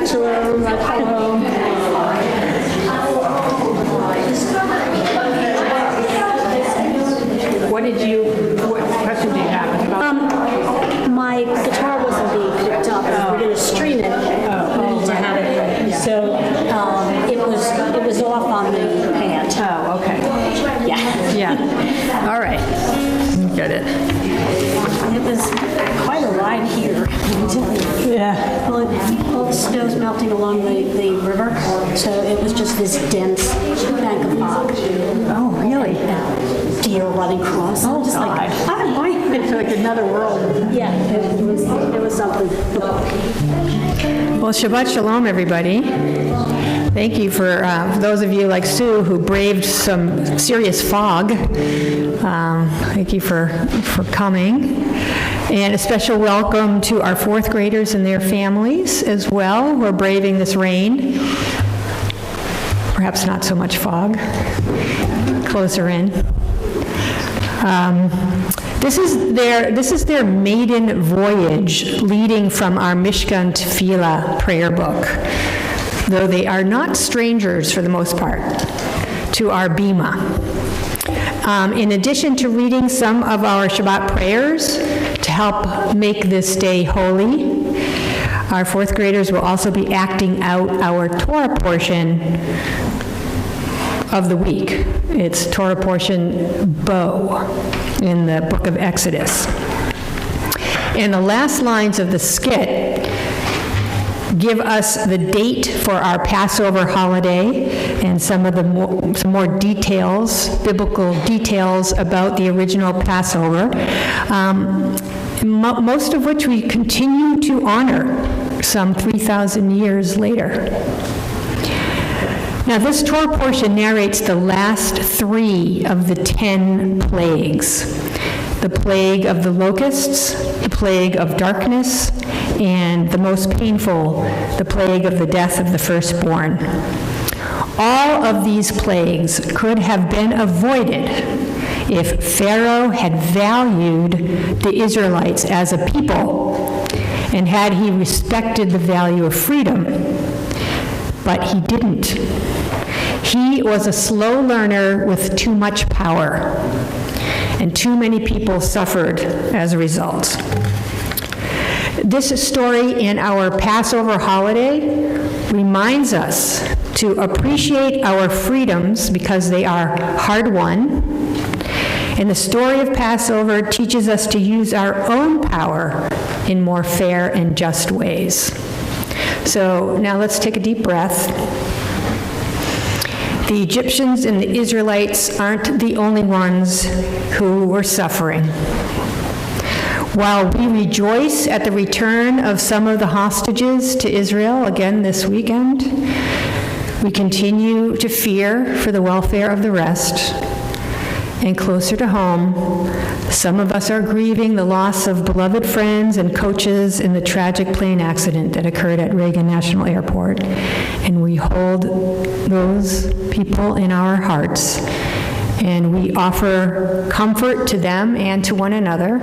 Shalom. What question do you have? My guitar wasn't being picked up. We're going to stream it. We need to have it. So it was off on the pad. Oh, okay. Yeah. All right. Get it. It was quite a ride here, I can tell you. Yeah. Well, all the snow's melting along the river, so it was just this dense bank of fog. Oh, really? Deer running across. Oh, just God. like, I don't mind. It's like another world. Yeah, it was something. Well, Shabbat Shalom, everybody. Thank you for those of you like Sue who braved some serious fog. Thank you for coming. And a special welcome to our fourth graders and their families as well who are braving this rain. Perhaps not so much fog. Closer in. This is their maiden voyage leading from our Mishkan Tefillah prayer book, though they are not strangers for the most part to our Bima. In addition to reading some of our Shabbat prayers to help make this day holy, our fourth graders will also be acting out our Torah portion of the week. It's Torah portion Bo in the book of Exodus. And the last lines of the skit give us the date for our Passover holiday and some more details, biblical details about the original Passover, most of which we continue to honor some 3,000 years later. Now, this Torah portion narrates the last 3 of the 10 plagues: the plague of the locusts, the plague of darkness, and the most painful, the plague of the death of the firstborn. All of these plagues could have been avoided if Pharaoh had valued the Israelites as a people and had he respected the value of freedom. But he didn't. He was a slow learner with too much power, and too many people suffered as a result. This story in our Passover holiday reminds us to appreciate our freedoms because they are hard-won, and the story of Passover teaches us to use our own power in more fair and just ways. So now let's take a deep breath. The Egyptians and the Israelites aren't the only ones who were suffering. While we rejoice at the return of some of the hostages to Israel again this weekend, we continue to fear for the welfare of the rest. And closer to home, some of us are grieving the loss of beloved friends and coaches in the tragic plane accident that occurred at Reagan National Airport. And we hold those people in our hearts. And we offer comfort to them and to one another.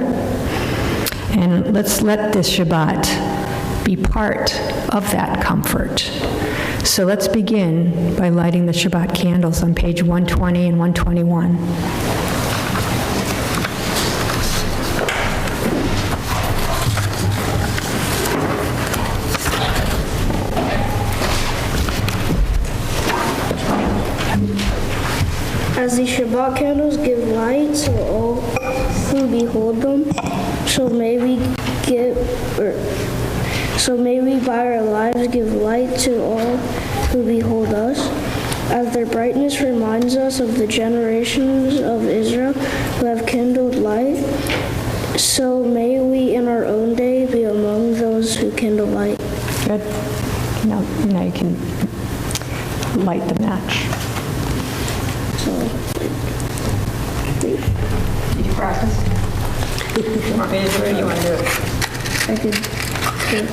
And let's let this Shabbat be part of that comfort. So let's begin by lighting the Shabbat candles on page 120 and 121. As the Shabbat candles give light to all who behold them, so may we by our lives give light to all who behold us. As their brightness reminds us of the generations of Israel who have kindled light, so may we in our own day be among those who kindle light. Good. Now you can light the match. Did you practice? You want me to do it or you want to do it? I could. Good.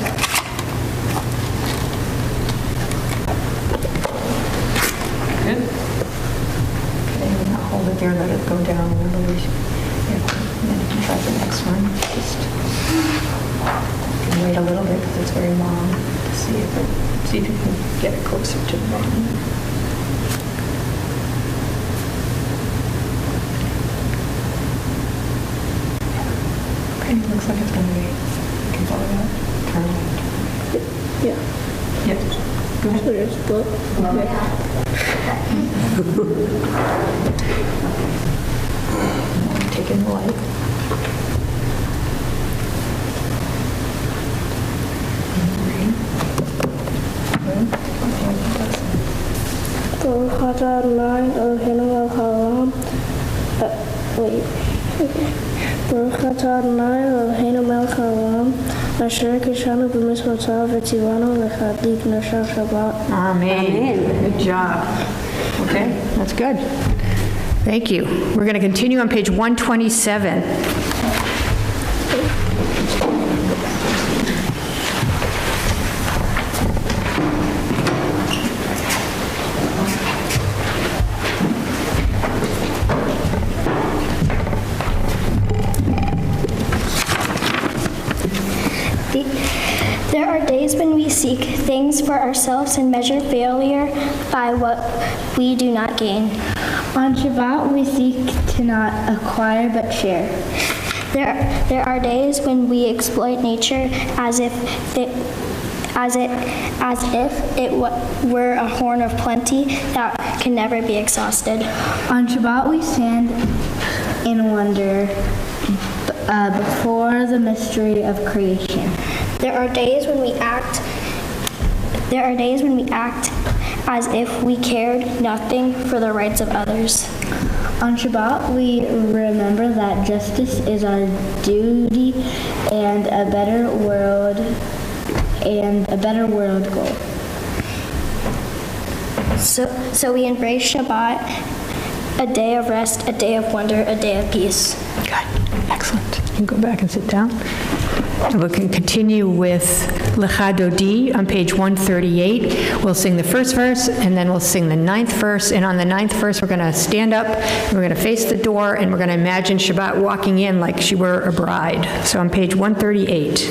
Okay, now hold it there, let it go down. Remember, and then you can try the next one. Just Wait a little bit because it's very long to see if you can get it closer to the bottom. Okay, looks like it's going to be. You can follow that. Turn right. Yeah. Yep. Go ahead. So just look. Take in the light. Baruch atah Adonai Eloheinu melech haolam. Wait. Baruch atah Adonai Eloheinu melech haolam. Asher kishanu b'mitzvotav v'tzivanu l'chadlik neshar Shabbat. Amen. Good job. Okay, that's good. Thank you. We're going to continue on page 127. There are days when we seek things for ourselves and measure failure by what we do not gain. On Shabbat, we seek to not acquire but share. There are days when we exploit nature as if it were a horn of plenty that can never be exhausted. On Shabbat, we stand in wonder before the mystery of creation. There are days when we act as if we cared nothing for the rights of others. On Shabbat, we remember that justice is our duty and a better world goal. So we embrace Shabbat, a day of rest, a day of wonder, a day of peace. Good. Excellent. You can go back and sit down. We can continue with Lecha Dodi on page 138. We'll sing the first verse, and then we'll sing the 9th verse. And on the 9th verse, we're going to stand up, we're going to face the door, and we're going to imagine Shabbat walking in like she were a bride. So on page 138.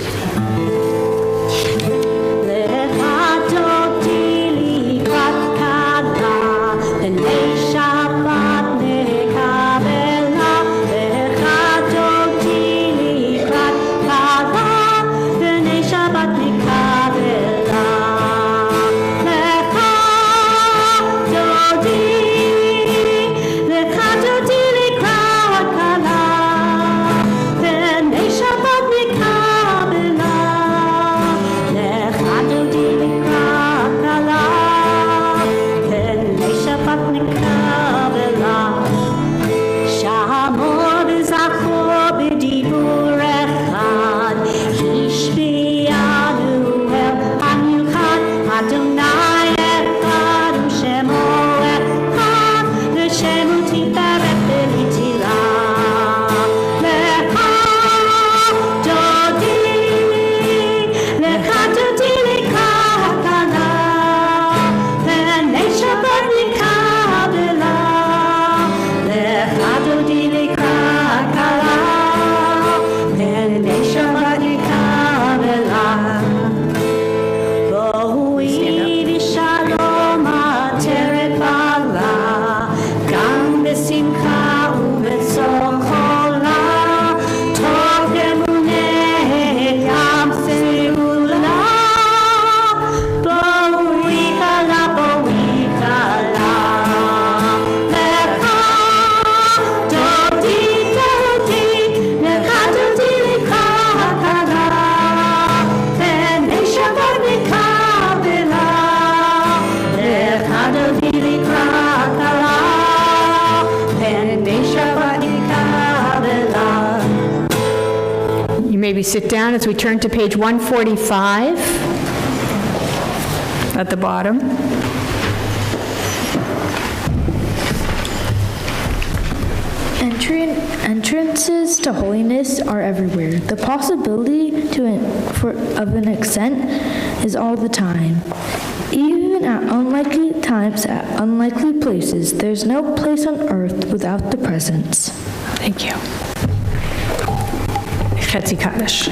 Maybe sit down as we turn to page 145 at the bottom. Entrances to holiness are everywhere. The possibility of an ascent is all the time. Even at unlikely times, at unlikely places, there's no place on earth without the presence. Thank you. Chetzi Kaddish.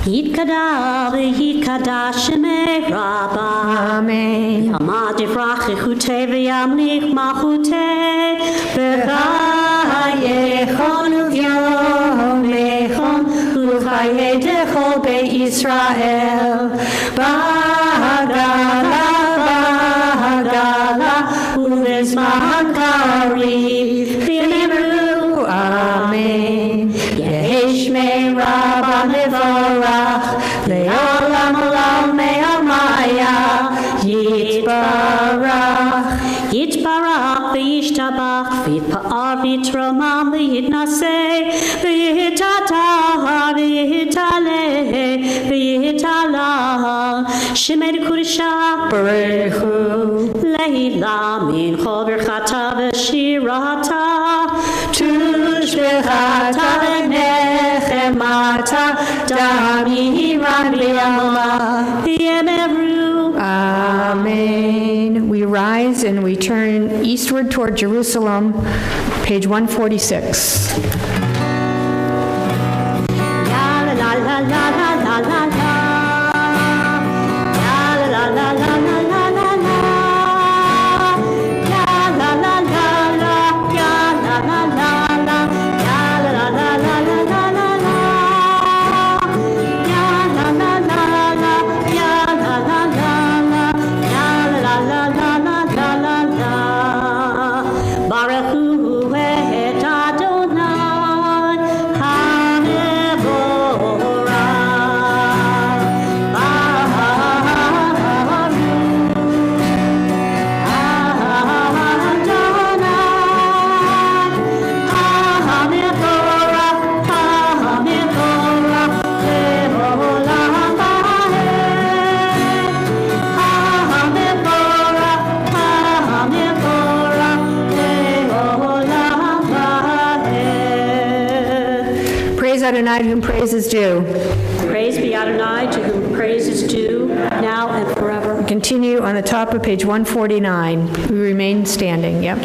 Yitkada v'yitkada shemei Rabba. Amen. Yamad yivrach echutei v'yamlich machutei. V'chayechon uvyomechon uchayedecho be'Yisrael. B'hagala, b'hagala, u'b'zman kariv. V'yemru, Amen. Yehi shmei Rabba mevorach, le'olam olam me'amaya, yitbarach. Yitbarach v'yishtabach v'yitpa'ar v'yitromam v'yitnaseh v'yitata v'yitaleh v'yitala shemed kudisha Baruchu. leila min chol birchata v'shirata Tushbechata v'nechemata damiran b'yama. v'yemevru. Amen. We rise and we turn eastward toward Jerusalem, page 146. La la la la la la la la. La la la la la la la la la. La la la la la. La la la la la. La la la la la la la la. La la la la la. La la la la la. La la la la la la la la. Baruch Hu et Adonai HaMevorach. Praise Adonai, to whom praise is due. Praise be Adonai, to whom praise is due, now and forever. Continue on the top of page 149. We remain standing, yep.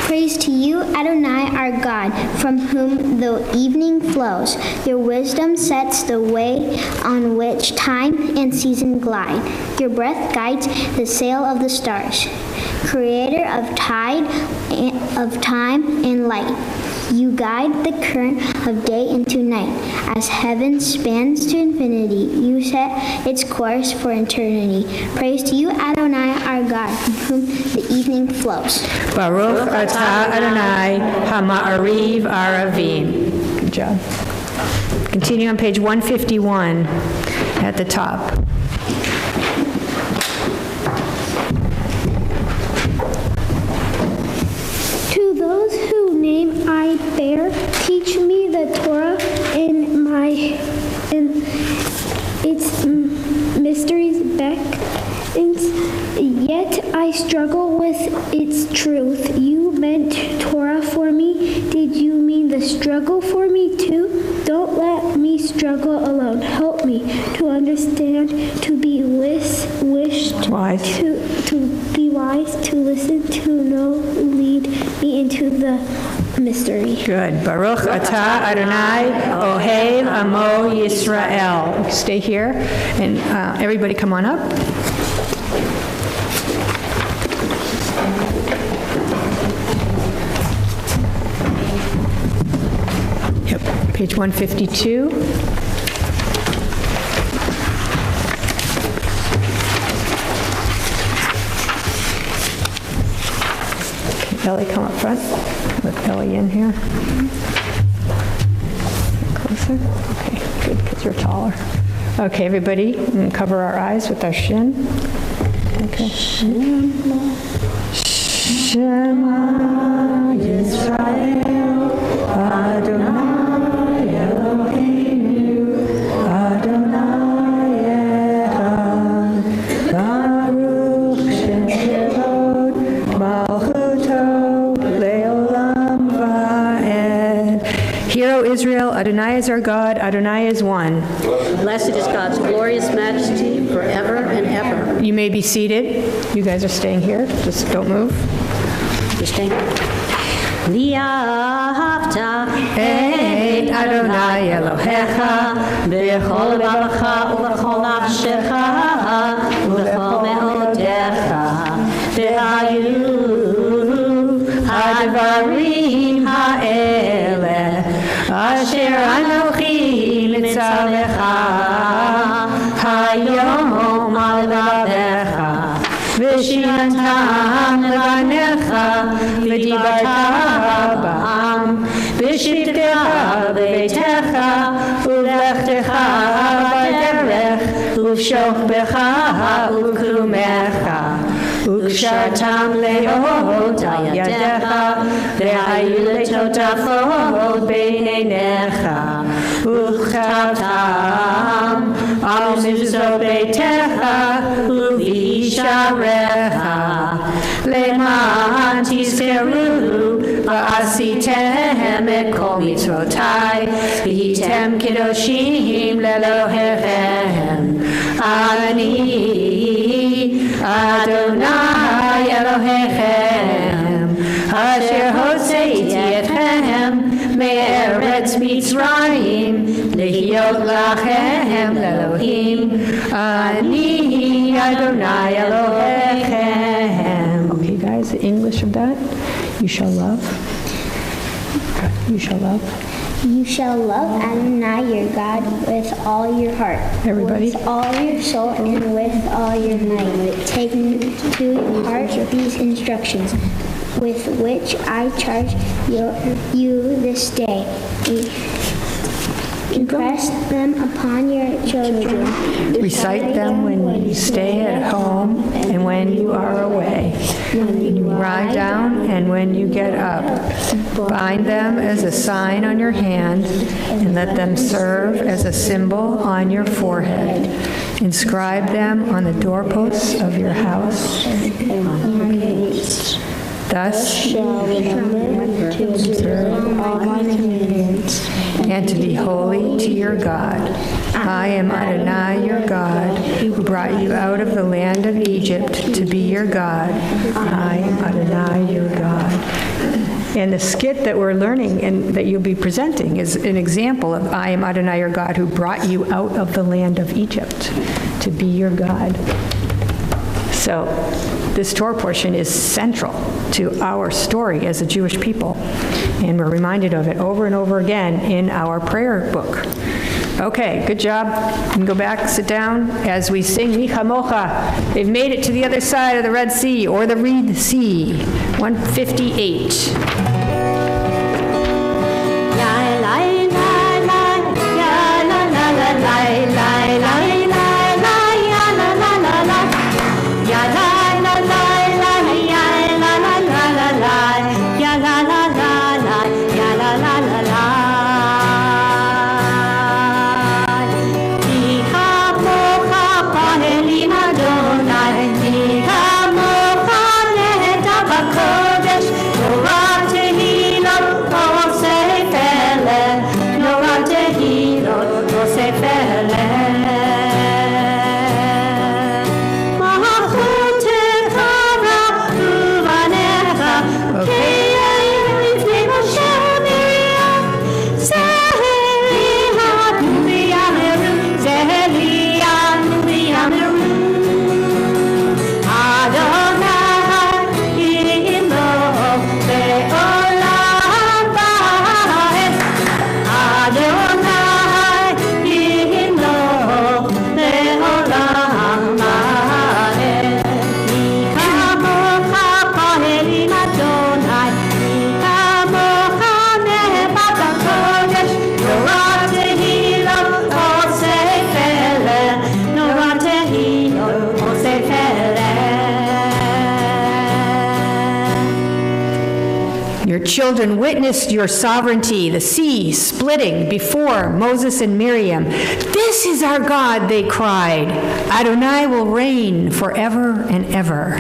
Praise to you, Adonai, our God, from whom the evening flows. Your wisdom sets the way on which time and season glide. Your breath guides the sail of the stars. Creator of time and light. You guide the current of day into night. As heaven spans to infinity, you set its course for eternity. Praise to you, Adonai, our God, from whom the evening flows. Baruch atah Adonai hama'ariv aravim. Good job. Continue on page 151 at the top. To those whose name I bear, teach me the Torah in its mysteries beckons, yet I struggle with its truth. You meant Torah for me. Did you mean the struggle for me too? Don't let me struggle alone. Help me to understand, to be wise, to be wise, to listen, to know, lead me into the mystery. Good. Baruch atah Adonai ohev amo Yisrael. Stay here, and everybody come on up. Yep, page 152. Ellie, come up front. With Ellie in here. Closer. Okay, good, because you're taller. Okay, everybody, cover our eyes with our shin. Okay. Shema Yisrael, Adonai Eloheinu, Adonai Echad, Baruch Shem Kevod, Malchuto, Leolam Va'ed. Hear, O Israel, Adonai is our God, Adonai is one. Blessed is God's glorious majesty forever and ever. You may be seated. You guys are staying here. Just don't move. Interesting. V'ahavta et Adonai Elohecha b'chol levavecha u'b'chol nafshecha u'b'chol me'odecha v'hayu ha'devarim ha'eleh asher anochi mitzalecha hayom al levavecha v'shinantam levanecha v'dibarta ba'am v'shivtecha b'beitecha u'lechtecha b'derech u'v'shokbecha u'krumecha u'kshartam le'ot al yadecha v'hayu letotafot b'neinecha u'chtabtam al mizuzot beitecha u'visharecha le'man tizkeru v'asitem et kol mitzvotai v'hitem kedoshim le'Elohechem ani Adonai Elohechem asher hoseiti etchem me'eretz Mitzrayim lehiot lachem le'Elohim ani Adonai Elohechem. Okay, guys, the English of that. You shall love. You shall love. You shall love Adonai your God with all your heart, Everybody. with all your soul, and with all your might. Take to heart these instructions with which I charge you this day. Impress them upon your children. Recite them when you stay at home and when you are away, when you lie down and when you get up. Bind them as a sign on your hand and let them serve as a symbol on your forehead. Inscribe them on the doorposts of your house. Thus shall remember to observe all my commandments and to be holy to your God. I am Adonai your God, who brought you out of the land of Egypt to be your God. I am Adonai your God. And the skit that we're learning and that you'll be presenting is an example of I am Adonai your God, who brought you out of the land of Egypt to be your God. So this Torah portion is central to our story as a Jewish people, and we're reminded of it over and over again in our prayer book. Okay, good job. You can go back, sit down as we sing Mi Chamocha. They've made it to the other side of the Red Sea, or the Reed Sea, 158. Children witnessed your sovereignty, the sea splitting before Moses and Miriam. This is our God, they cried. Adonai will reign forever and ever.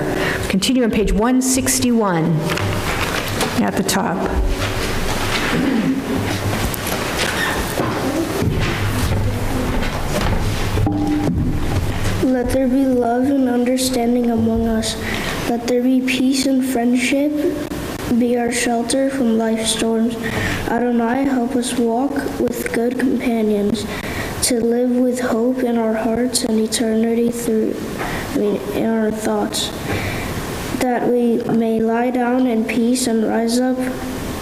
Continue on page 161 at the top. Let there be love and understanding among us. Let there be peace and friendship. Be our shelter from life's storms. Adonai, help us walk with good companions, to live with hope in our hearts and eternity in our thoughts, that we may lie down in peace and rise up,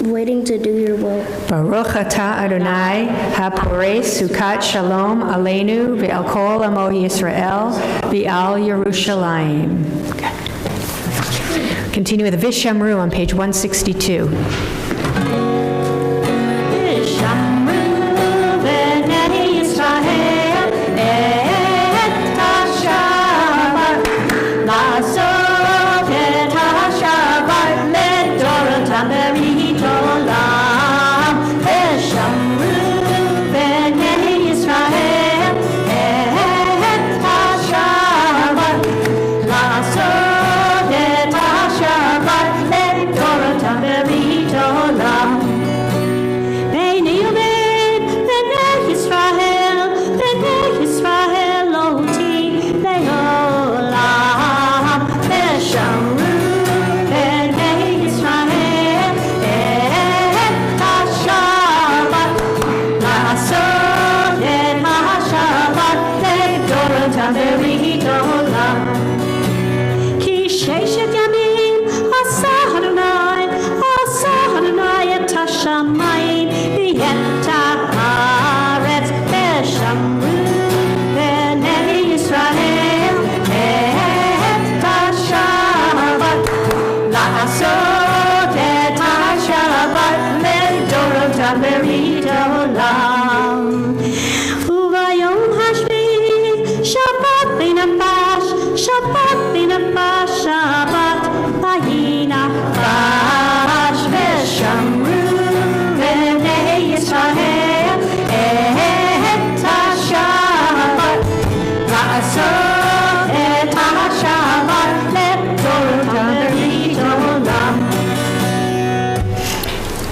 waiting to do your will. Baruch atah Adonai, haporei sukat shalom aleinu ve'al kol amo Yisrael ve'al Yerushalayim. Continue with Vishamru on page 162.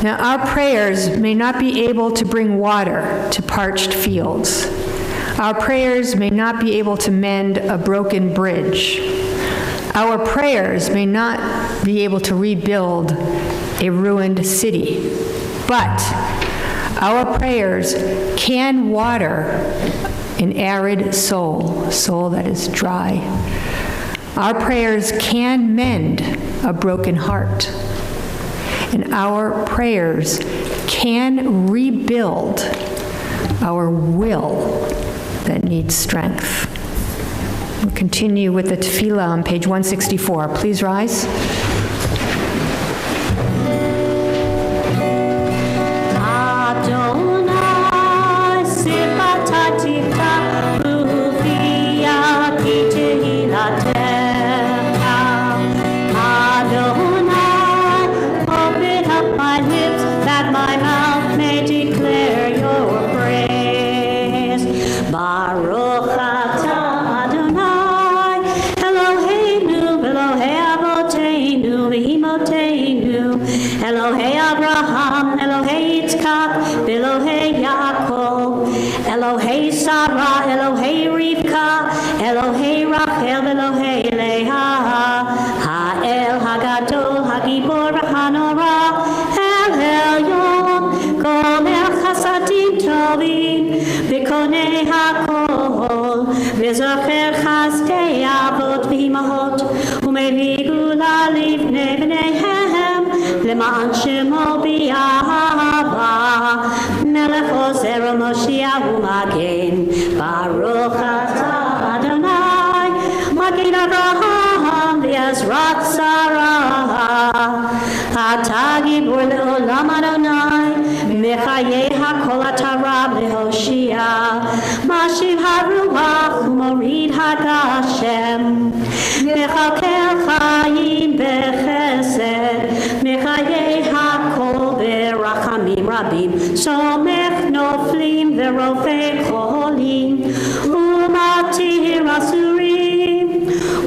Now, our prayers may not be able to bring water to parched fields. Our prayers may not be able to mend a broken bridge. Our prayers may not be able to rebuild a ruined city. But our prayers can water an arid soul that is dry. Our prayers can mend a broken heart. And our prayers can rebuild our will that needs strength. We'll continue with the tefillah on page 164. Please rise. וזוכר חסדי אבות ואימהות ומביא גאולה לבני בניהם למען שמו באהבה מלך עוזר ומושיע ומגן ברוך אתה אדוני מגן אברהם ועזרת שרה אתה גיבור לעולם אדוני מחיי הכל אתה רב להושיע משיב הרוח ומוריד הגשם מכלכל חיים בחסד מחיי הכל ברחמים רבים סומך נופלים ורופא חולים ומתיר אסורים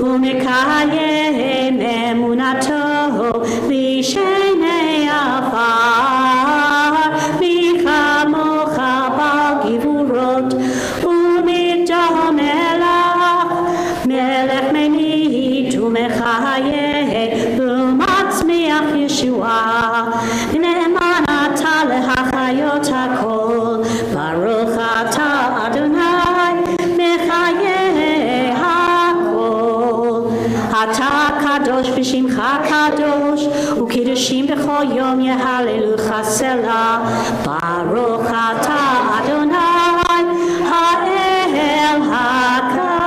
ומקיים אמונתו לשני עפר מי כמוך בעל גבורות ומדו מלך נאמנתה להחיות הכל, ברוך אתה אדוני מחיי הכל. אתה קדוש ושמך קדוש, וקידושים בכל יום יהללוך סלה. ברוך אתה אדוני האל הקדוש.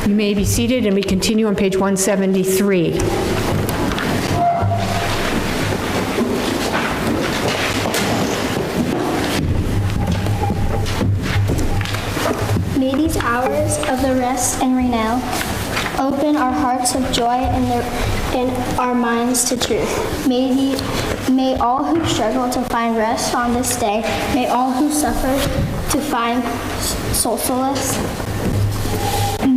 You may be seated, and we continue on page 173. May these hours of the rest and renewal open our hearts of joy and our minds to truth. May all who struggle to find rest on this day, may all who suffer to find solace,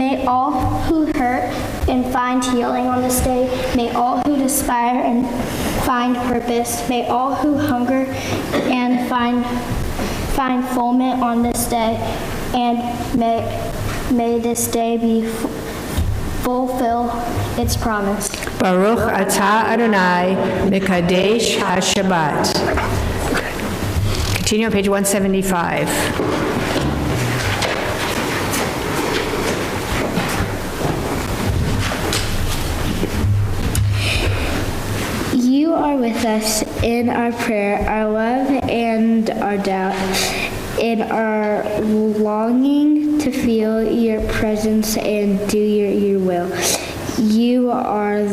may all who hurt and find healing on this day, may all who despair and find purpose, may all who hunger and find fulfillment on this day, and may this day be fulfill its promise. Baruch atah Adonai Mekadesh HaShabbat. Continue on page 175. You are with us in our prayer, our love, and our doubt, in our longing to feel your presence and do your will. You are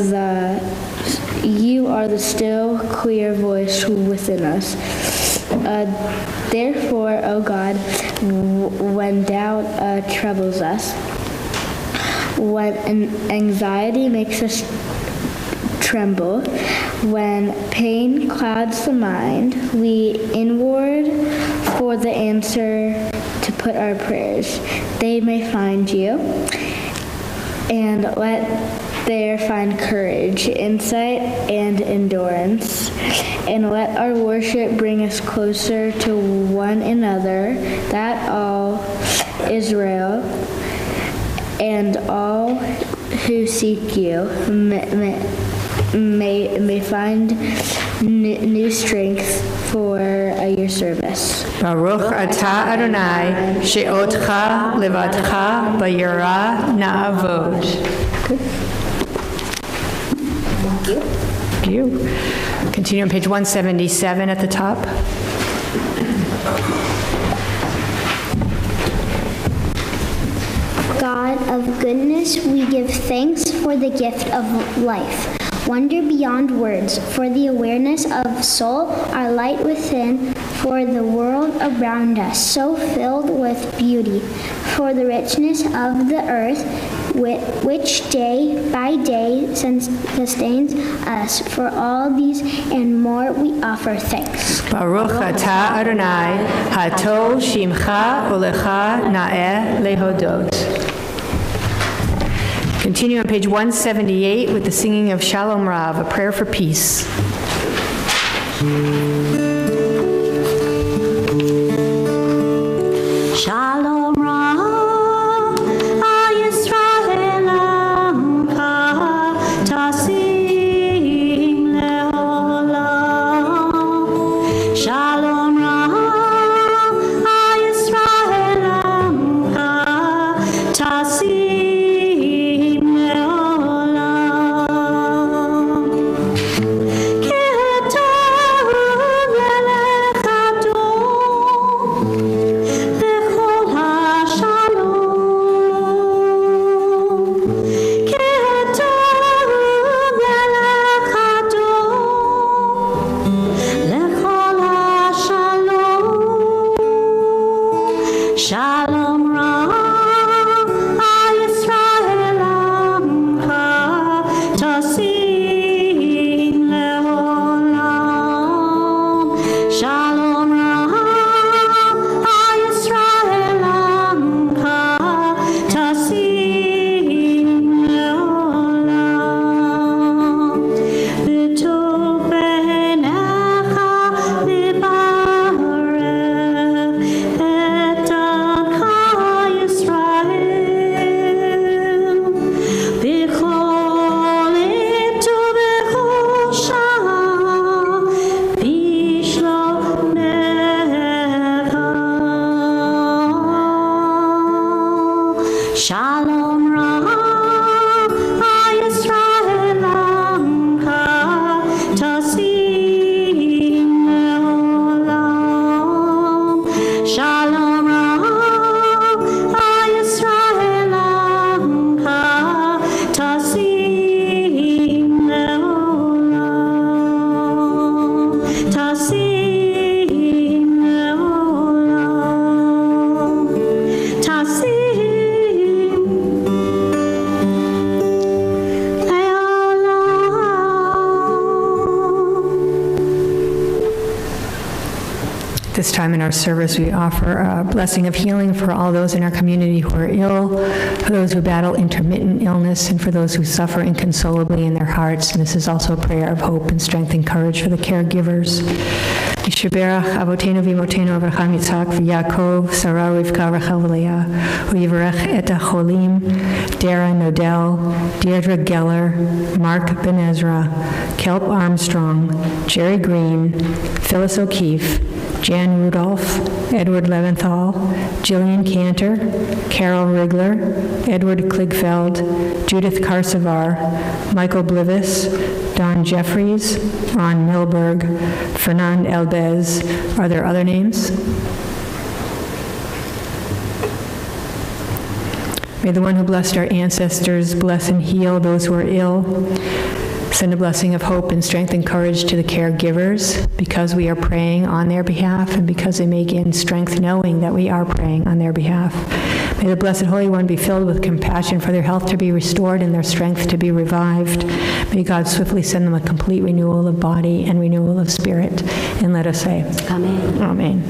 the still, clear voice within us. Therefore, O God, when doubt troubles us, when anxiety makes us tremble, when pain clouds the mind, we inward for the answer to put our prayers. They may find you, and let there find courage, insight, and endurance. And let our worship bring us closer to one another, that all Israel and all who seek you may find new strength for your service. Baruch atah Adonai she'otcha levadcha bayira na'avod. Good. Thank you. Continue on page 177 at the top. God of goodness, we give thanks for the gift of life. Wonder beyond words, for the awareness of soul, our light within, for the world around us, so filled with beauty, for the richness of the earth, which day by day sustains us. For all these and more we offer thanks. Baruch atah Adonai hatov shimcha ulecha na'eh lehodot. Continue on page 178 with the singing of Shalom Rav, a prayer for peace. Shalom Ra, Yisrael Amka, Tasim Leolam. Shalom Ra, Yisrael Amka, Tasim Leolam. Ketov This time in our service, we offer a blessing of healing for all those in our community who are ill, for those who battle intermittent illness, and for those who suffer inconsolably in their hearts. And this is also a prayer of hope and strength and courage for the caregivers. Yishaberach Avotenu v'Imotenu Avraham Yitzhak v'Yaakov Sarah Rivka Rachel v'Leah v'Yivarech et HaCholim Dara Nodell Deirdre Geller Mark Ben Ezra Kelp Armstrong Jerry Green Phyllis O'Keefe Jan Rudolph, Edward Leventhal, Jillian Cantor, Carol Rigler, Edward Kligfeld, Judith Karsavar, Michael Blivis, Don Jeffries, Ron Milberg, Fernand Elbez. Are there other names? May the one who blessed our ancestors bless and heal those who are ill. Send a blessing of hope and strength and courage to the caregivers because we are praying on their behalf and because they may gain strength knowing that we are praying on their behalf. May the Blessed Holy One be filled with compassion for their health to be restored and their strength to be revived. May God swiftly send them a complete renewal of body and renewal of spirit. And let us say, Amen. Amen.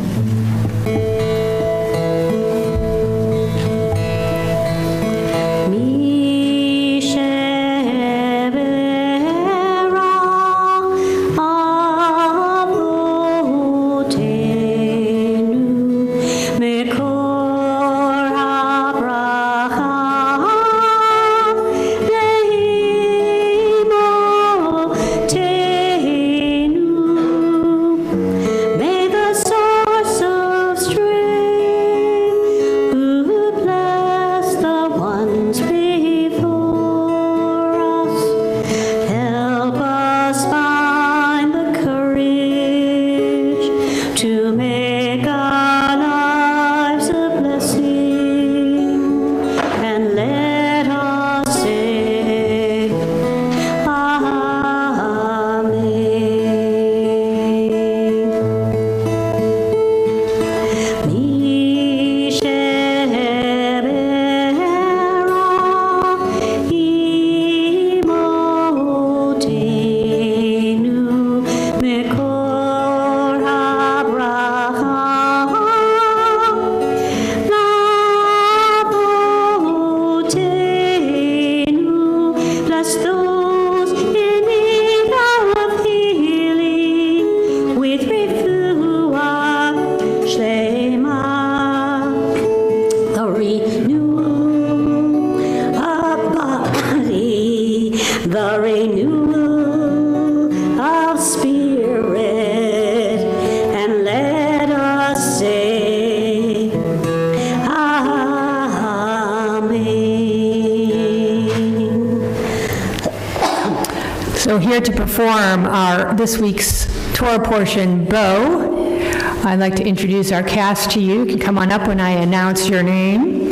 So here to perform our this week's Torah portion, Bo, I'd like to introduce our cast to you. You can come on up when I announce your name.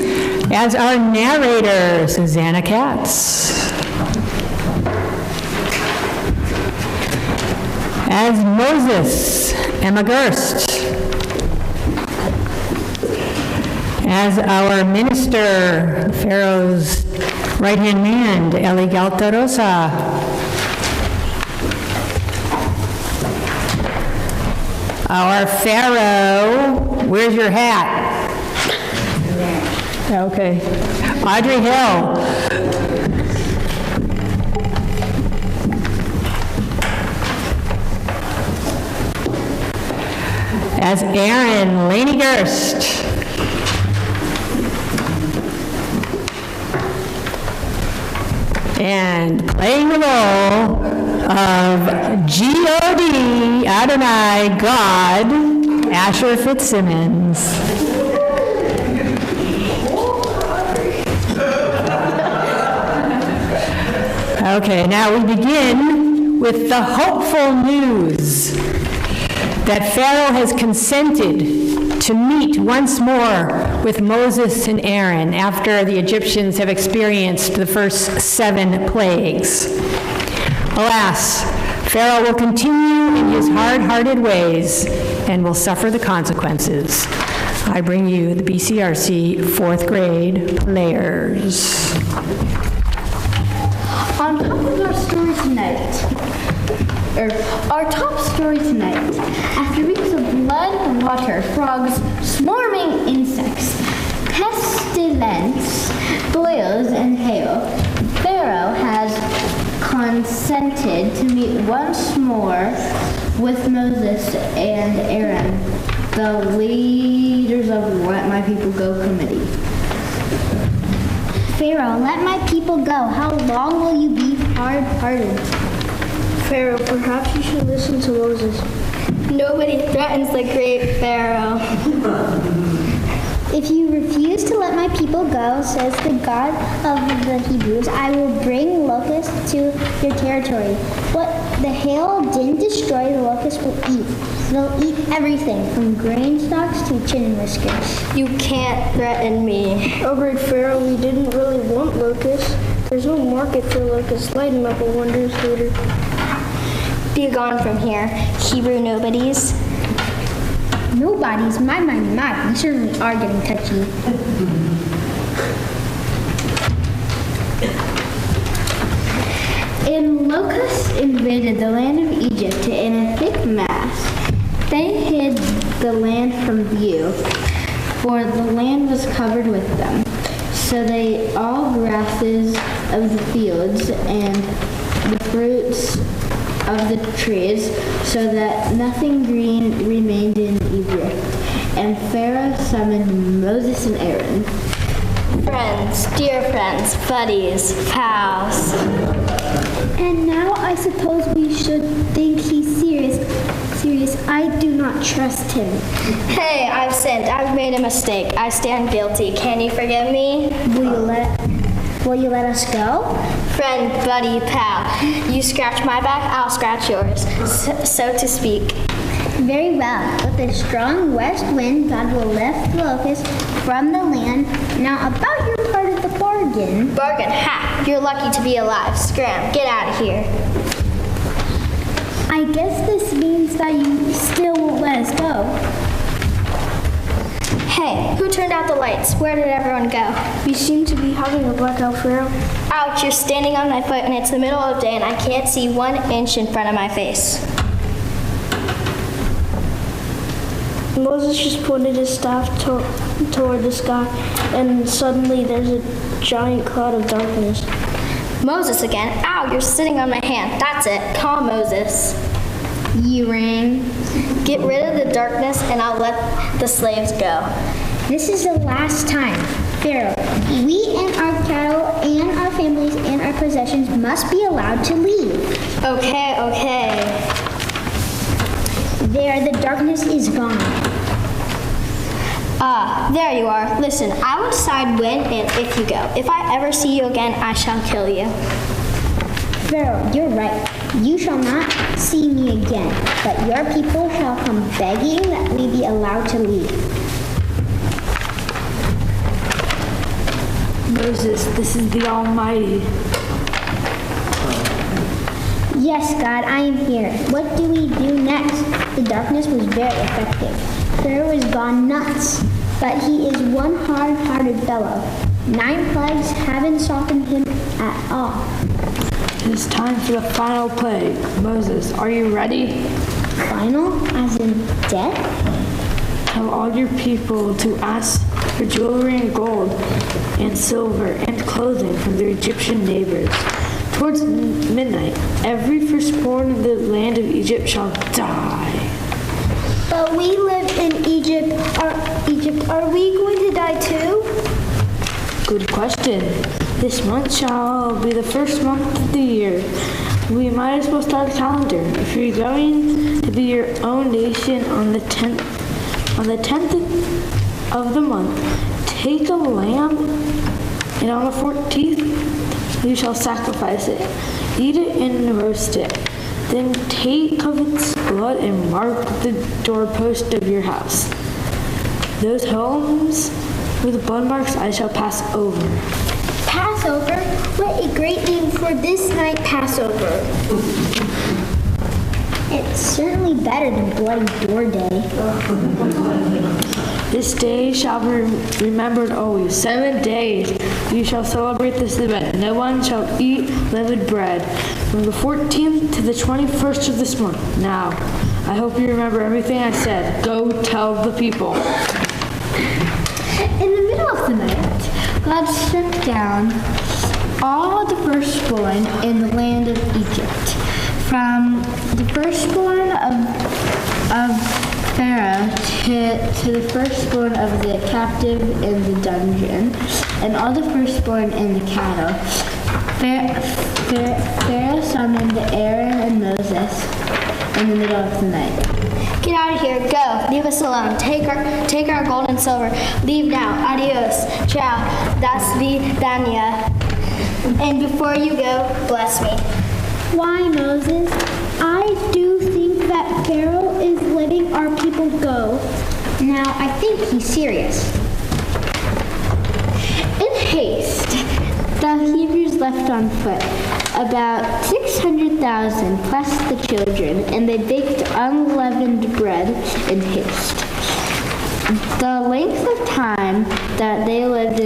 As our narrator, Susanna Katz. As Moses, Emma Gerst. As our minister, Pharaoh's right-hand man, Eli Galtarosa. Our Pharaoh, where's your hat? Okay. Audrey Hill. As Aaron, Lainey Gerst. And playing the role of G.O.D., Adonai, God, Asher Fitzsimmons. Okay, now we begin with the hopeful news that Pharaoh has consented to meet once more with Moses and Aaron after the Egyptians have experienced the first 7 plagues. Alas, Pharaoh will continue in his hard-hearted ways and will suffer the consequences. I bring you the BCRC 4th grade players. On top of our story tonight, Our top story tonight. After weeks of blood, water, frogs, swarming insects, pestilence, boils, and hail, Pharaoh has consented to meet once more with Moses and Aaron, the leaders of Let My People Go committee. Pharaoh, let my people go. How long will you be hard-hearted? Pharaoh, perhaps you should listen to Moses. Nobody threatens the great Pharaoh. If you refuse to let my people go, says the God of the Hebrews, I will bring locusts to your territory. What the hail didn't destroy, the locusts will eat. They'll eat everything, from grain stalks to chin whiskers. You can't threaten me. Oh, great Pharaoh, we didn't really want locusts. There's no market for locusts. Lighten up, a wondrous leader. Be gone from here, Hebrew nobodies. Nobody's my. We certainly are getting touchy. And locusts invaded the land of Egypt in a thick mass. They hid the land from view, for the land was covered with them. So they all grasses of the fields and the fruits of the trees, so that nothing green remained in Egypt. And Pharaoh summoned Moses and Aaron. Friends, dear friends, buddies, pals. And now I suppose we should think he's serious. I do not trust him. Hey, I've sinned. I've made a mistake. I stand guilty. Can you forgive me? Will you let us go? Friend, buddy, pal. You scratch my back, I'll scratch yours. So to speak. Very well. With a strong west wind, God will lift the locusts from the land. Now about your part of the bargain. Bargain, ha! You're lucky to be alive. Scram, get out of here. I guess this means that you still won't let us go. Hey, who turned out the lights? Where did everyone go? We seem to be having a blackout, Pharaoh. Ouch, you're standing on my foot and it's the middle of day and I can't see 1 inch in front of my face. Moses just pointed his staff toward the sky, and suddenly there's a giant cloud of darkness. Moses again. Ow, you're sitting on my hand. That's it. Calm, Moses. You ring. Get rid of the darkness and I'll let the slaves go. This is the last time. Pharaoh, we and our cattle and our families and our possessions must be allowed to leave. Okay. There, the darkness is gone. There you are. Listen, I will decide when and if you go. If I ever see you again, I shall kill you. Pharaoh, you're right. You shall not see me again, but your people shall come begging that we be allowed to leave. Moses, this is the Almighty. Yes, God, I am here. What do we do next? The darkness was very effective. Pharaoh is gone nuts, but he is one hard-hearted fellow. 9 plagues haven't softened him at all. It's time for the final plague. Moses, are you ready? Final? As in death? Tell all your people to ask for jewelry and gold and silver and clothing from their Egyptian neighbors. Towards midnight, every firstborn of the land of Egypt shall die. But we live in Egypt. Are we going to die too? Good question. This month shall be the first month of the year. We might as well start a calendar. If you're going to be your own nation on the 10th of the month, take a lamb, and on the 14th you shall sacrifice it. Eat it and roast it. Then take of its blood and mark the doorpost of your house. Those homes with the blood marks I shall pass over. Passover? What a great name for this night, Passover. It's certainly better than Bloody Door Day. This day shall be remembered always. 7 days you shall celebrate this event. No one shall eat leavened bread. from the 14th to the 21st of this month. Now, I hope you remember everything I said. Go tell the people. In the middle of the night, God struck down all the firstborn in the land of Egypt, from the firstborn of Pharaoh to the firstborn of the captive in the dungeon, and all the firstborn in the cattle. Pharaoh summoned Aaron and Moses in the middle of the night. Get out of here. Go. Leave us alone. Take our gold and silver. Leave now. Adios. Ciao. Das vidania. And before you go, bless me. Why, Moses? I do think that Pharaoh is letting our people go. Now, I think he's serious. In haste, the Hebrews left on foot, about 600,000 plus the children, and they baked unleavened bread in haste. The length of time that they lived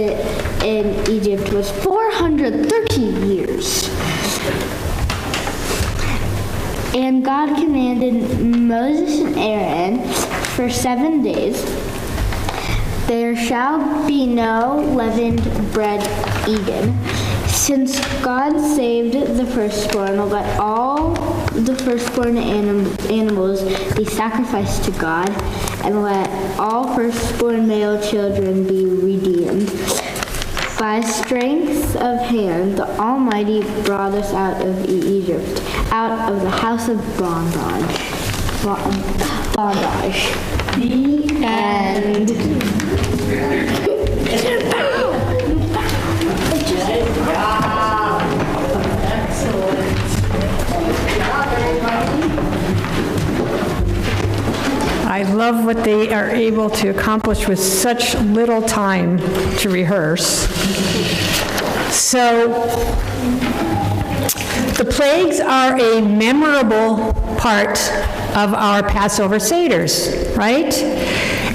in Egypt was 430 years. And God commanded Moses and Aaron for 7 days, there shall be no leavened bread eaten. Since God saved the firstborn, let all the firstborn animals be sacrificed to God, and let all firstborn male children be redeemed. By strength of hand, the Almighty brought us out of Egypt, out of the house of bondage. The end. I love what they are able to accomplish with such little time to rehearse. So, the plagues are a memorable part of our Passover Seders, right?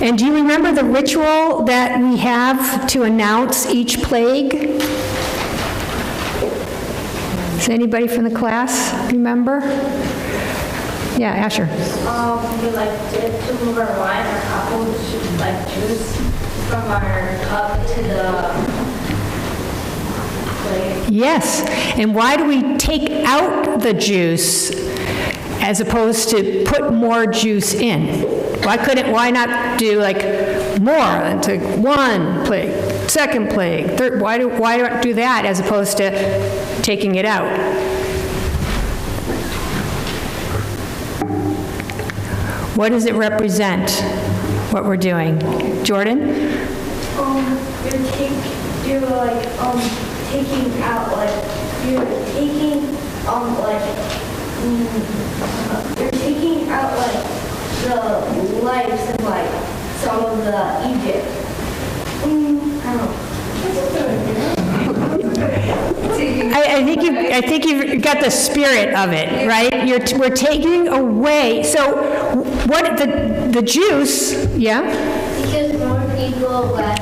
And do you remember the ritual that we have to announce each plague? Does anybody from the class remember? Yeah, Asher. We like dip some of our wine or apple juice from our cup to the plate. Yes, and why do we take out the juice as opposed to put more juice in? Why not do like more and take one plague, second plague, third? Why not do that as opposed to taking it out? What does it represent, what we're doing? Jordan? You're taking out you're taking out the lives of some of the Egypt. I think you've got the spirit of it, right? We're taking away. So, what the juice? Yeah. Because more people left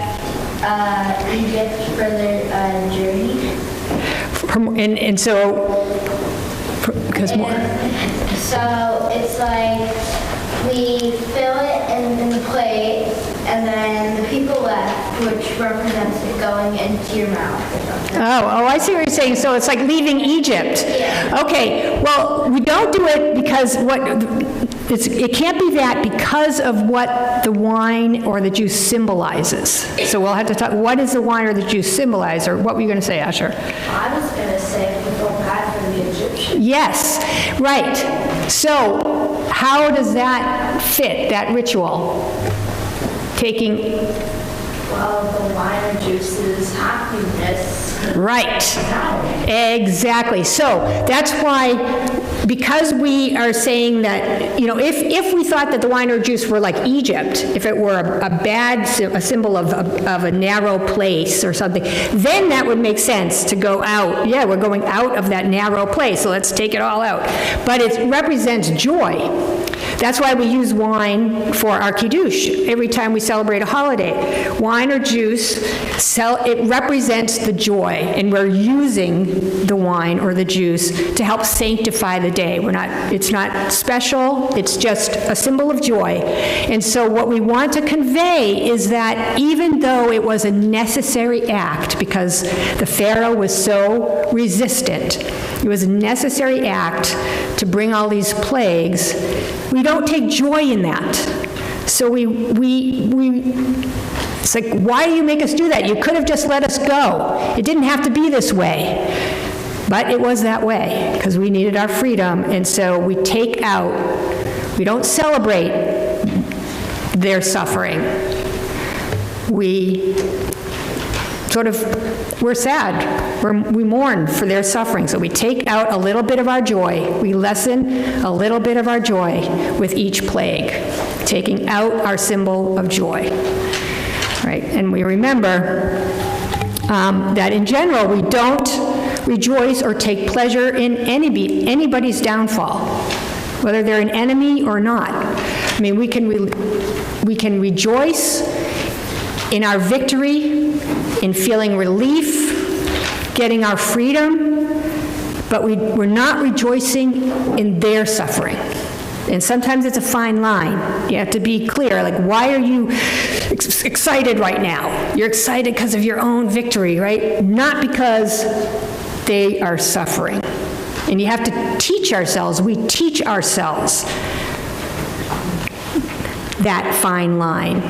Egypt for their journey. And so, because more. So it's we fill it in the plate, and then the people left, which represents it going into your mouth or something. Oh, I see what you're saying. So it's like leaving Egypt. Yeah. Okay, well, we don't do it because it can't be that because of what the wine or the juice symbolizes. So we'll have to talk, what does the wine or the juice symbolize, or what were you going to say, Asher? I was going to say we felt bad for the Egyptians. Yes, right. So how does that fit, that ritual? Taking... Well, the wine or juice is happiness. Right. Exactly. So that's why, because we are saying that, if we thought that the wine or juice were like Egypt, if it were a symbol of a narrow place or something, then that would make sense to go out. Yeah, we're going out of that narrow place, so let's take it all out. But it represents joy. That's why we use wine for our kiddush every time we celebrate a holiday. Wine or juice, it represents the joy, and we're using the wine or the juice to help sanctify the day. It's not special, it's just a symbol of joy. And so what we want to convey is that even though it was a necessary act, because the Pharaoh was so resistant, it was a necessary act to bring all these plagues, we don't take joy in that. So it's like, why do you make us do that? You could have just let us go. It didn't have to be this way. But it was that way, because we needed our freedom, and so we don't celebrate their suffering. We're sad. We mourn for their suffering. So we take out a little bit of our joy. We lessen a little bit of our joy with each plague, taking out our symbol of joy. Right? And we remember that in general, we don't rejoice or take pleasure in anybody's downfall, whether they're an enemy or not. I mean, we can rejoice in our victory, in feeling relief, getting our freedom, but we're not rejoicing in their suffering. And sometimes it's a fine line. You have to be clear, like, why are you excited right now? You're excited because of your own victory, right? Not because they are suffering. And you have to teach ourselves, we teach ourselves that fine line.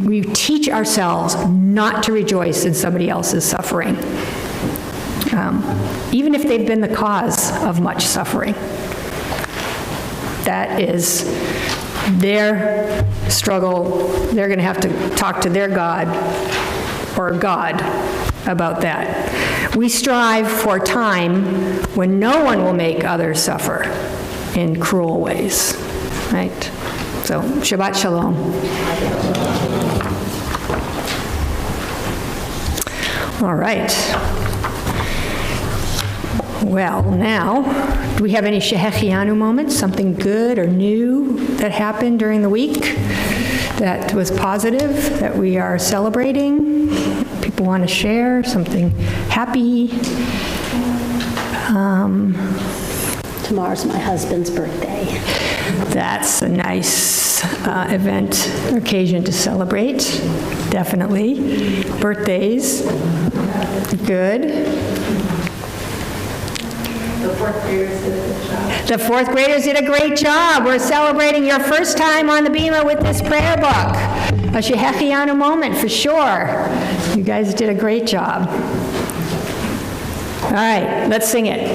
We teach ourselves not to rejoice in somebody else's suffering, even if they've been the cause of much suffering. That is their struggle. They're going to have to talk to their God or God about that. We strive for a time when no one will make others suffer in cruel ways, right? So, Shabbat Shalom. All right. Well, now, do we have any Shehechianu moments, something good or new that happened during the week that was positive, that we are celebrating? People want to share something happy? Tomorrow's my husband's birthday. That's a nice event, occasion to celebrate, definitely. Birthdays, good. The fourth graders did a great job. We're celebrating your first time on the Bima with this prayer book. A Shehechianu moment for sure. You guys did a great job. All right, let's sing it.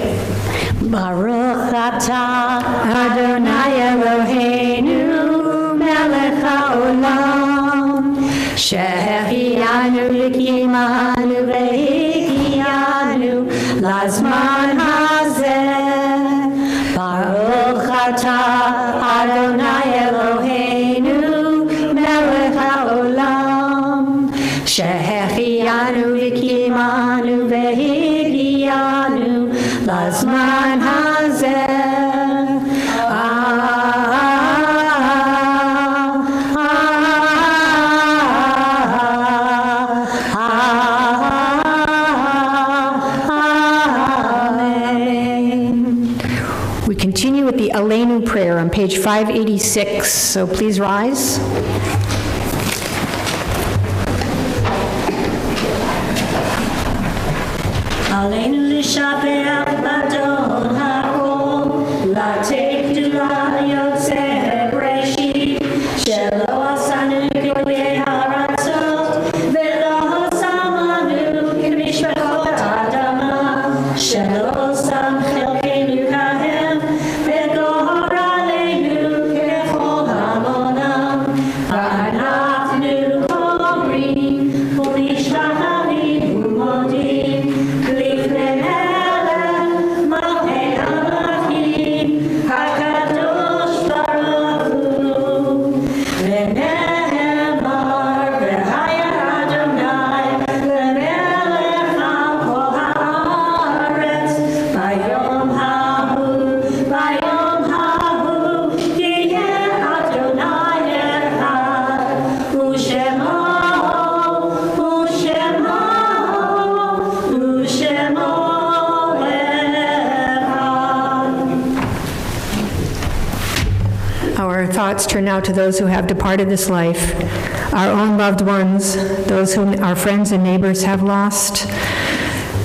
Baruch atah Adonai Eloheinu melech haolam shehechianu v'kimanu v'hikianu lazman hazeh. Baruch atah Adonai Eloheinu melech haolam shehechianu v'kimanu v'hikianu lazman hazeh. We continue with the Aleinu prayer on page 586, so please rise. Aleinu l'shabeach b'adon hakol, la'tek gdula yotzeh breshit, shelo asanu k'oyei haratzot, ve'lo samanu k'mishpachot adama, shelo sam chelkeinu kahem, ve'gohor aleinu k'chol hamonam, v'anachnu omrim, u'nishtahavim u'modim, Our thoughts turn now to those who have departed this life, our own loved ones, those whom our friends and neighbors have lost,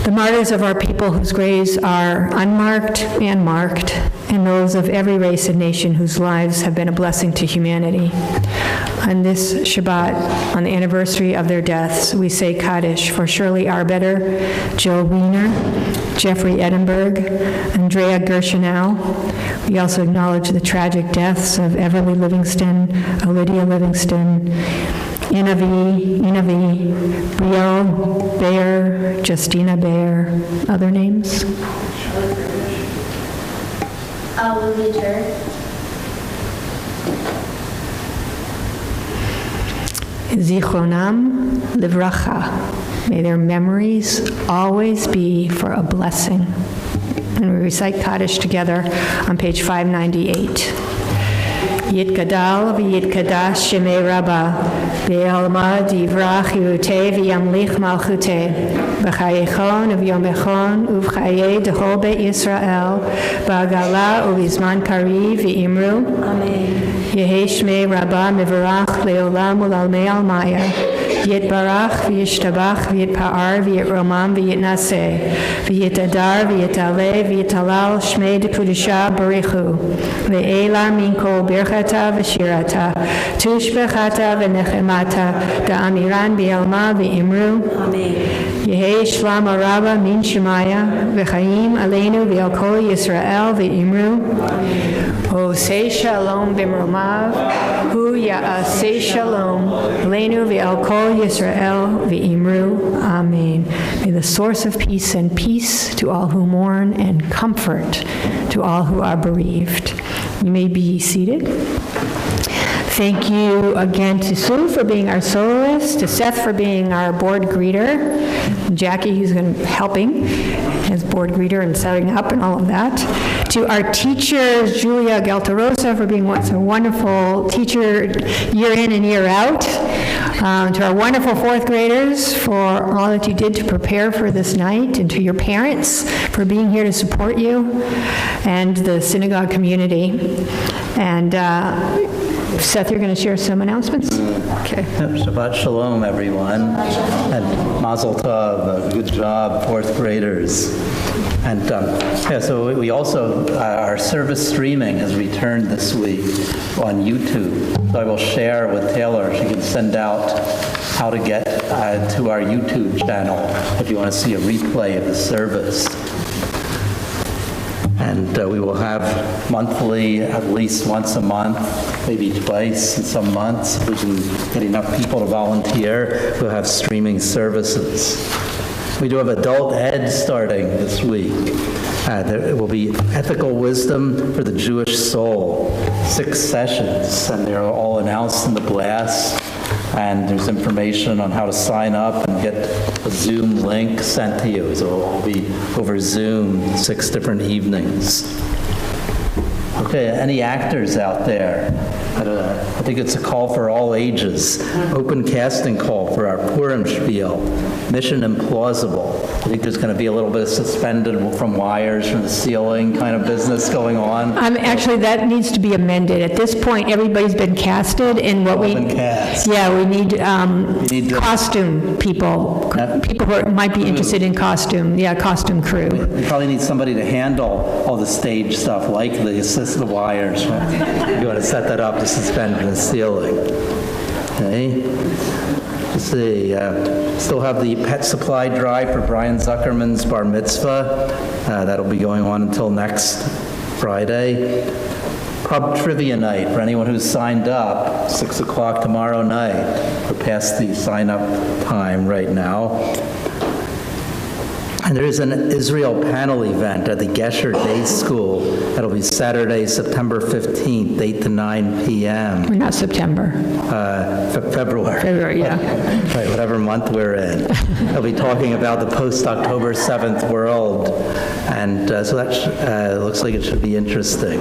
the martyrs of our people whose graves are unmarked and marked, and those of every race and nation whose lives have been a blessing to humanity. On this Shabbat, on the anniversary of their deaths, we say Kaddish for Shirley Arbetter, Jill Wiener, Jeffrey Edinburgh, Andrea Gershenow. We also acknowledge the tragic deaths of Everly Livingston, Lydia Livingston, Inavi, Brielle Bayer, Justina Bayer. Other names? Zichronam livracha. May their memories always be for a blessing. And we recite Kaddish together on page 598. Yitgadal v'yitkadash shemei Rabbah, be'alma divrach yuruteh v'yamlich malchuteh, b'chayechon u'v'yomechon u'v'chayei d'chol beit Yisrael, ba'agala u'v'zman kariv v'imru. Amen. Yehei shmei Rabbah mivarach le'olam u'lalmei almaya. Yitbarach v'yishtabach v'yitpa'ar v'yitromam v'yitnaseh v'yitadar v'yitaleh v'yitalal shmei d'kudusha barichu v'ela minko birchata v'shirata tushbechata v'nechemata da'amiran b'yalma v'imru. Amen. Yehei shlam araba min shemaya v'chaim aleinu v'al kol Yisrael v'imru. Amen. Osei shalom b'mromav hu ya'asei shalom aleinu v'al kol Yisrael v'imru. Amen. May the source of peace send peace to all who mourn and comfort to all who are bereaved. You may be seated. Thank you again to Sue for being our soloist, to Seth for being our board greeter, Jackie who's been helping as board greeter and setting up and all of that, to our teachers, Julia Geltarosa for being a wonderful teacher year in and year out, to our wonderful fourth graders for all that you did to prepare for this night, and to your parents for being here to support you, and the synagogue community. And Seth, you're going to share some announcements? Okay. Shabbat Shalom, everyone. And Mazel Tov, good job, fourth graders. And so we also, our service streaming has returned this week on YouTube. So I will share with Taylor. She can send out how to get to our YouTube channel if you want to see a replay of the service. And we will have monthly, at least once a month, maybe twice in some months. If we can get enough people to volunteer, we'll have streaming services. We do have adult ed starting this week. There will be Ethical Wisdom for the Jewish Soul, 6 sessions, and they're all announced in the blast. And there's information on how to sign up and get a Zoom link sent to you. So it'll all be over Zoom, 6 different evenings. Okay, any actors out there? I think it's a call for all ages. Open casting call for our Purim spiel, Mission Implausible. I think there's going to be a little bit of suspended from wires from the ceiling kind of business going on. Actually, that needs to be amended. At this point, everybody's been casted, and what we need costume people, people who might be interested in costume. Yeah, costume crew. We probably need somebody to handle all the stage stuff, like the assisted wires. You want to set that up to suspend from the ceiling. Okay. Let's see. Still have the pet supply drive for Brian Zuckerman's bar mitzvah. That'll be going on until next Friday. Pub trivia night for anyone who's signed up, 6 o'clock tomorrow night. We're past the sign-up time right now. And there is an Israel panel event at the Gesher Day School. That'll be Saturday, September 15th, 8 to 9 p.m. We're not September. February. February, yeah. Right, whatever month we're in. They'll be talking about the post-October 7th world. And so that looks like it should be interesting.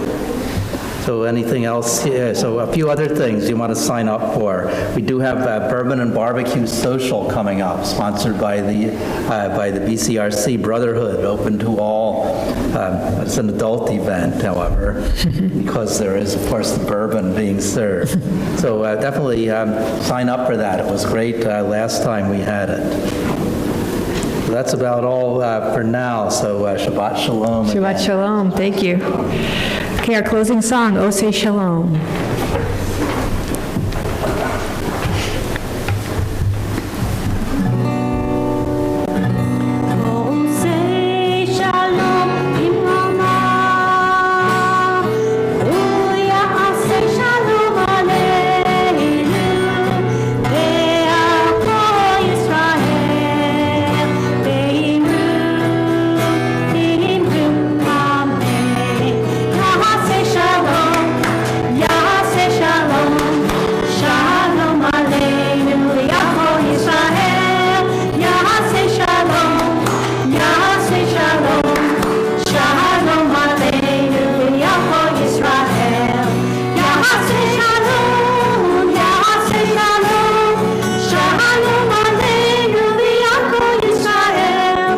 So anything else? Yeah, so a few other things you want to sign up for. We do have Bourbon and Barbecue Social coming up, sponsored by the BCRC Brotherhood, open to all. It's an adult event, however, because there is, of course, the bourbon being served. So definitely sign up for that. It was great last time we had it. So that's about all for now. So Shabbat Shalom. Shabbat again. Shalom. Thank you. Okay, our closing song, O Say Shalom. Say shalom imama, uya say shalom aleinu, ve'ako Yisrael, ve'imru amen. Ya'aseh shalom, ya'aseh shalom, shalom aleinu, ve'ako Yisrael, ya'aseh shalom. Ya'aseh shalom, shalom aleinu, v'yavo Yisrael. Ya'aseh shalom, ya'aseh shalom, shalom aleinu, v'yavo Yisrael.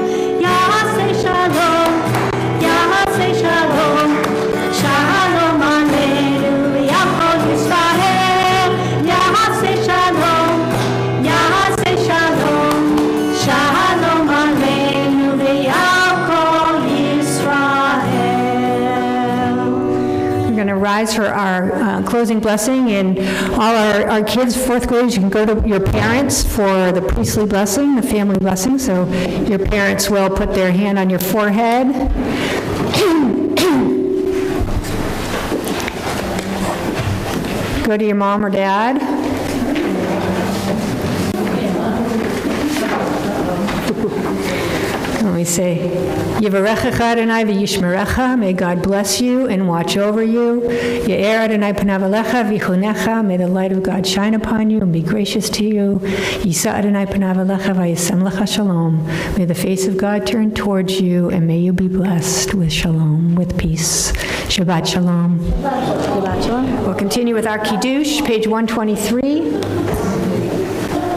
Ya'aseh shalom, ya'aseh shalom, shalom aleinu, v'yavo Yisrael. Ya'aseh shalom, ya'aseh shalom, shalom aleinu, v'yavo Yisrael. We're going to rise for our closing blessing, and all our kids, fourth graders, you can go to your parents for the priestly blessing, the family blessing. So your parents will put their hand on your forehead. Go to your mom or dad. And we say, Yivarechecha Adonai v'yishmerecha, may God bless you and watch over you. Ye'er Adonai panav alecha v'yichunecha, may the light of God shine upon you and be gracious to you. Yisa Adonai panav alecha v'yasem lecha shalom, may the face of God turn towards you and may you be blessed with shalom, with peace. Shabbat shalom. We'll continue with our Kiddush, page 123.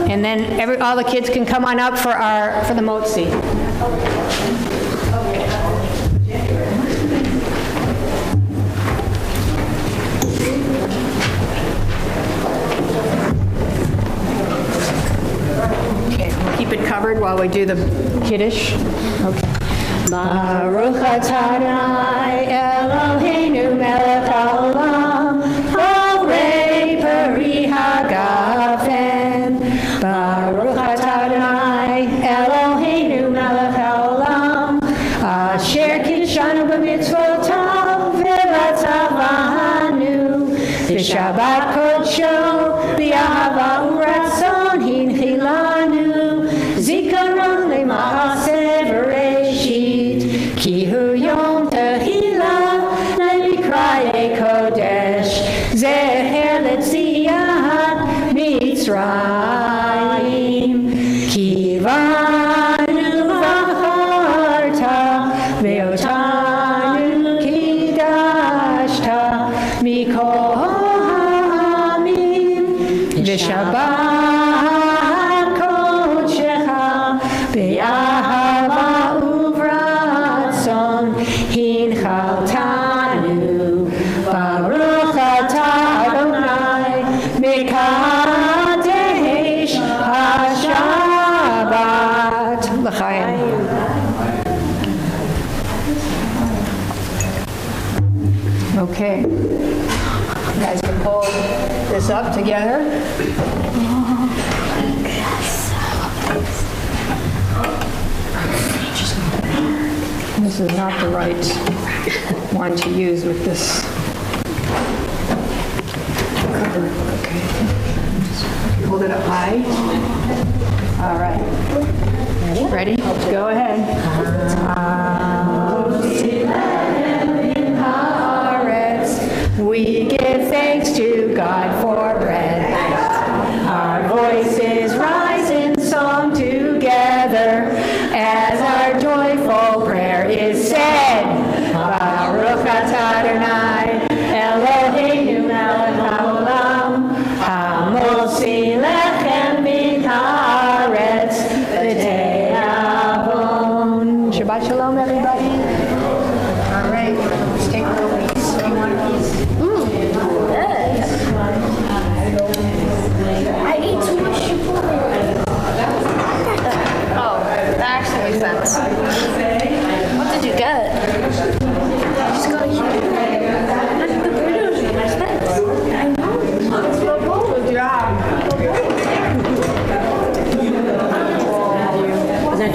And then all the kids can come on up for the motzi. Okay, we'll keep it covered while we do the Kiddush. Okay. Baruch atah Adonai Eloheinu melech haolam, borei peri hagafen. Baruch atah Adonai Eloheinu melech haolam, asher kiddushanu b'mitzvotav v'vatzavanu, v'shabbat kodsho b'ahava u'ratzon hinchilanu, zikaron le'maaseh v'reshit, ki hu yom tehillah le'mikrayei kodesh, zeher le'tziyat Mitzrayim, ki vanu v'acharta ve'otanu kidashta mikol ha'amim, v'shabbat kodshecha be'ahava uvratzon hinchaltanu, baruch atah Adonai mekadesh hashabbat l'chaim. Okay. You guys can pull this up together. This is not the right one to use with this cover. Okay. Hold it up high. All right. Ready? Go ahead. We give thanks to God for bread. Our voices rise in song together as our joyful prayer is said. Baruch atah Adonai Elohim.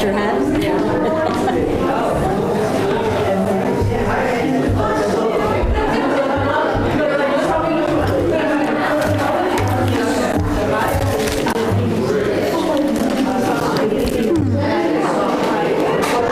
your hat?